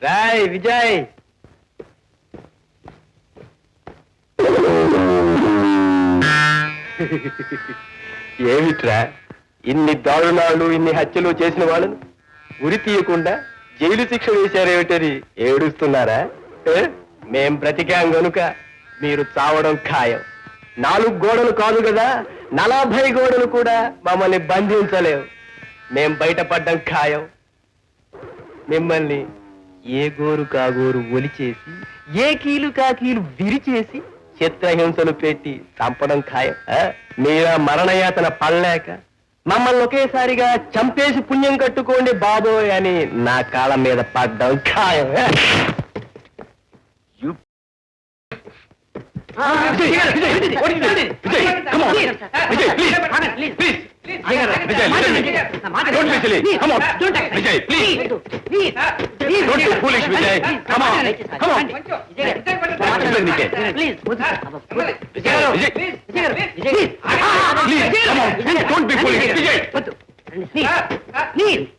రాయ్ విజయ్, ఏమిట్రా ఇన్ని దారుణాలు ఇన్ని హత్యలు చేసిన వాళ్ళను ఉరి తీయకుండా జైలు శిక్ష వేశారేమిటని ఏడుస్తున్నారా? మేం బ్రతికాం గనుక మీరు చావడం ఖాయం. 4 గోడలు కాదు కదా, 40 గోడలు కూడా మమ్మల్ని బంధించలేవు. మేం బయటపడ్డం ఖాయం. మిమ్మల్ని ఏ గోరు కాగోరు ఒలిచేసి, ఏ కీలు కాకీలు విరిచేసి చిత్రహింసలు పెట్టి చంపడం ఖాయం. మీరా మరణయాతన పడలేక మమ్మల్ని ఒకేసారిగా చంపేసి పుణ్యం కట్టుకోండి బాబోయ్ అని నా కాళ్ళ మీద పడ్డం ఖాయం. Please.